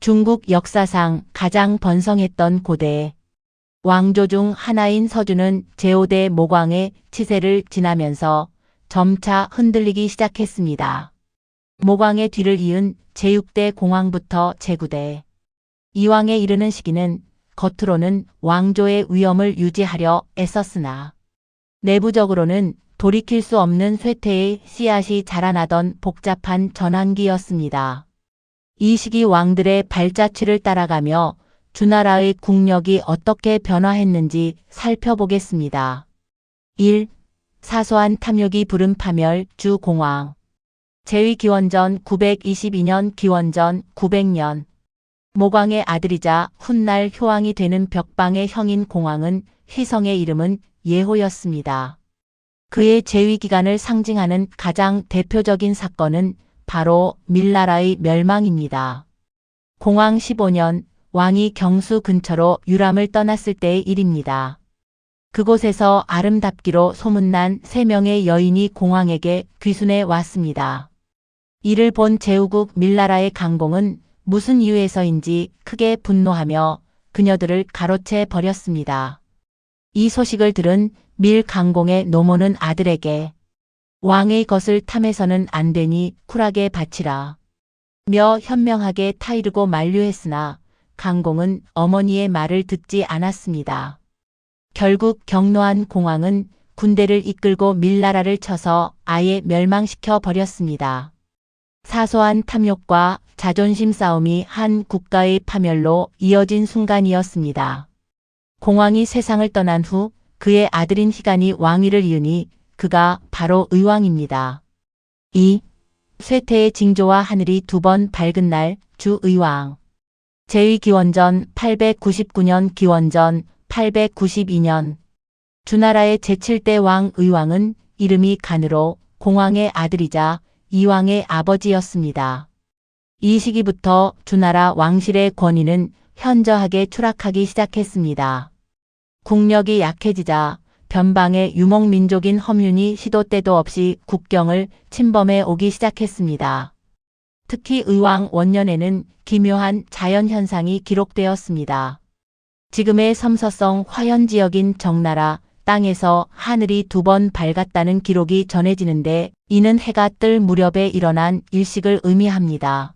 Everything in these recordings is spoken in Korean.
중국 역사상 가장 번성했던 고대 왕조 중 하나인 서주는 제5대 모광의 치세를 지나면서 점차 흔들리기 시작했습니다. 모광의 뒤를 이은 제6대 공황부터 제9대 이왕에 이르는 시기는 겉으로는 왕조의 위엄을 유지하려 애썼으나 내부적으로는 돌이킬 수 없는 쇠퇴의 씨앗이 자라나던 복잡한 전환기였습니다. 이 시기 왕들의 발자취를 따라가며 주나라의 국력이 어떻게 변화했는지 살펴보겠습니다. 1. 사소한 탐욕이 부른 파멸 주 공황 제위 기원전 922년 기원전 900년 모광의 아들이자 훗날 효왕이 되는 벽방의 형인 공황은 휘성의 이름은 예호였습니다. 그의 재위 기간을 상징하는 가장 대표적인 사건은 바로 밀나라의 멸망입니다. 공황 15년 왕이 경수 근처로 유람을 떠났을 때의 일입니다. 그곳에서 아름답기로 소문난 3명의 여인이 공황에게 귀순해 왔습니다. 이를 본 제후국 밀나라의 강공은 무슨 이유에서인지 크게 분노하며 그녀들을 가로채 버렸습니다. 이 소식을 들은 밀 강공의 노모는 아들에게 왕의 것을 탐해서는 안 되니 쿨하게 바치라 며 현명하게 타이르고 만류했으나 강공은 어머니의 말을 듣지 않았습니다. 결국 경노한 공황은 군대를 이끌고 밀나라를 쳐서 아예 멸망시켜 버렸습니다. 사소한 탐욕과 자존심 싸움이 한 국가의 파멸로 이어진 순간이었습니다. 공황이 세상을 떠난 후 그의 아들인 희간이 왕위를 이으니 그가 바로 의왕입니다. 2. 쇠퇴의 징조와 하늘이 2번 밝은 날 주 의왕 제위 기원전 899년 기원전 892년 주나라의 제7대 왕 의왕은 이름이 간으로 공황의 아들이자 이왕의 아버지였습니다. 이 시기부터 주나라 왕실의 권위는 현저하게 추락하기 시작했습니다. 국력이 약해지자 변방의 유목민족인 허뮌이 시도 때도 없이 국경을 침범해 오기 시작했습니다. 특히 의왕 원년에는 기묘한 자연현상이 기록되었습니다. 지금의 섬서성 화현 지역인 정나라 땅에서 하늘이 2번 밝았다는 기록이 전해지는데 이는 해가 뜰 무렵에 일어난 일식을 의미합니다.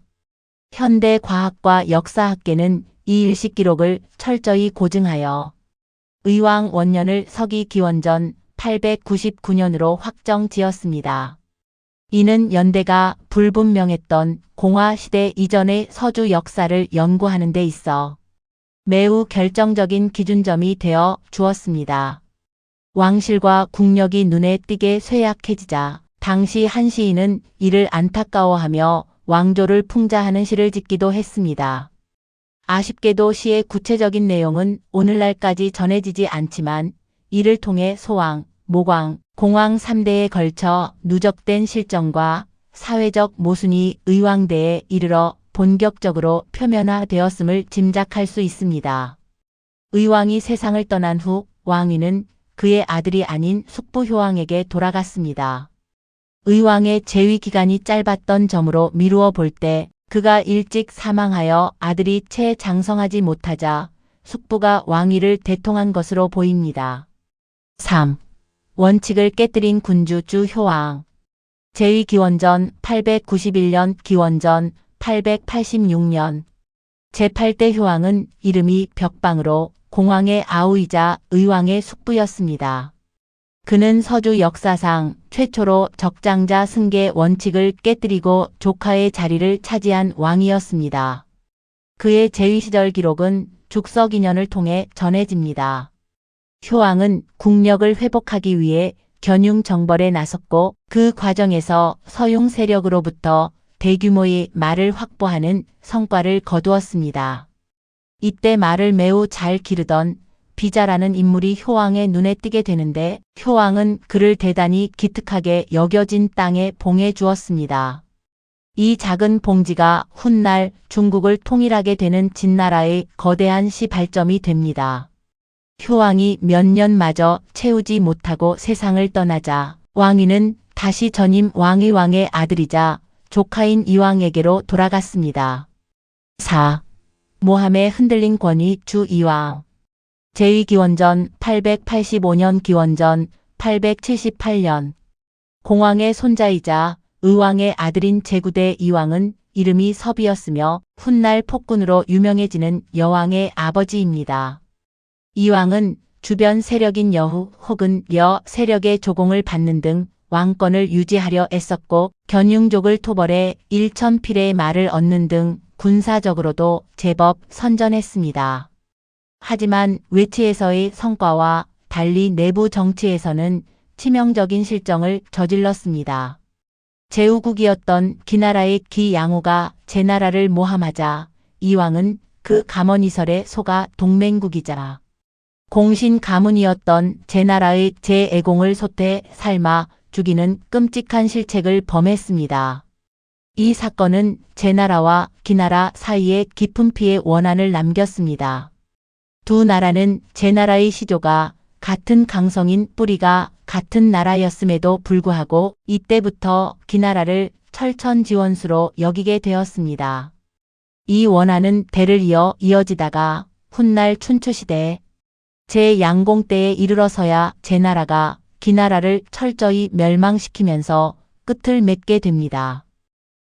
현대 과학과 역사학계는 이 일식 기록을 철저히 고증하여 의왕 원년을 서기 기원전 899년으로 확정 지었습니다. 이는 연대가 불분명했던 공화시대 이전의 서주 역사를 연구하는 데 있어 매우 결정적인 기준점이 되어 주었습니다. 왕실과 국력이 눈에 띄게 쇠약해지자 당시 한 시인은 이를 안타까워하며 왕조를 풍자하는 시를 짓기도 했습니다. 아쉽게도 시의 구체적인 내용은 오늘날까지 전해지지 않지만 이를 통해 소왕, 모광, 공황 3대에 걸쳐 누적된 실정과 사회적 모순이 의왕대에 이르러 본격적으로 표면화되었음을 짐작할 수 있습니다. 의왕이 세상을 떠난 후 왕위는 그의 아들이 아닌 숙부 효왕에게 돌아갔습니다. 의왕의 재위 기간이 짧았던 점으로 미루어 볼 때 그가 일찍 사망하여 아들이 채 장성하지 못하자 숙부가 왕위를 대통한 것으로 보입니다. 3. 원칙을 깨뜨린 군주 주 효왕 제위 기원전 891년 기원전 886년 제8대 효왕은 이름이 벽방으로 공황의 아우이자 의왕의 숙부였습니다. 그는 서주 역사상 최초로 적장자 승계 원칙을 깨뜨리고 조카의 자리를 차지한 왕이었습니다. 그의 재위 시절 기록은 죽서기년을 통해 전해집니다. 효왕은 국력을 회복하기 위해 견융 정벌에 나섰고 그 과정에서 서용 세력으로부터 대규모의 말을 확보하는 성과를 거두었습니다. 이때 말을 매우 잘 기르던 비자라는 인물이 효왕의 눈에 띄게 되는데 효왕은 그를 대단히 기특하게 여겨진 땅에 봉해 주었습니다. 이 작은 봉지가 훗날 중국을 통일하게 되는 진나라의 거대한 시발점이 됩니다. 효왕이 몇 년마저 채우지 못하고 세상을 떠나자 왕위는 다시 전임 왕의 아들이자 조카인 이왕에게로 돌아갔습니다. 4. 모함에 흔들린 권위 주 이왕. 제2기원전 885년 기원전 878년. 공왕의 손자이자 의왕의 아들인 제9대 이왕은 이름이 섭이었으며 훗날 폭군으로 유명해지는 여왕의 아버지입니다. 이왕은 주변 세력인 여후 혹은 여 세력의 조공을 받는 등 왕권을 유지하려 애썼고 견융족을 토벌해 일천필의 말을 얻는 등 군사적으로도 제법 선전했습니다. 하지만 외치에서의 성과와 달리 내부 정치에서는 치명적인 실정을 저질렀습니다. 제후국이었던 기나라의 기양후가 제나라를 모함하자 이왕은 그 가문이설에 속아 동맹국이자 공신 가문이었던 제나라의 제애공을 소태 삶아 죽이는 끔찍한 실책을 범했습니다. 이 사건은 제나라와 기나라 사이에 깊은 피해 원한을 남겼습니다. 두 나라는 제나라의 시조가 같은 강성인 뿌리가 같은 나라였음에도 불구하고 이때부터 기나라를 철천지원수로 여기게 되었습니다. 이 원한은 대를 이어 이어지다가 훗날 춘추시대 제양공 때에 이르러서야 제나라가 기나라를 철저히 멸망시키면서 끝을 맺게 됩니다.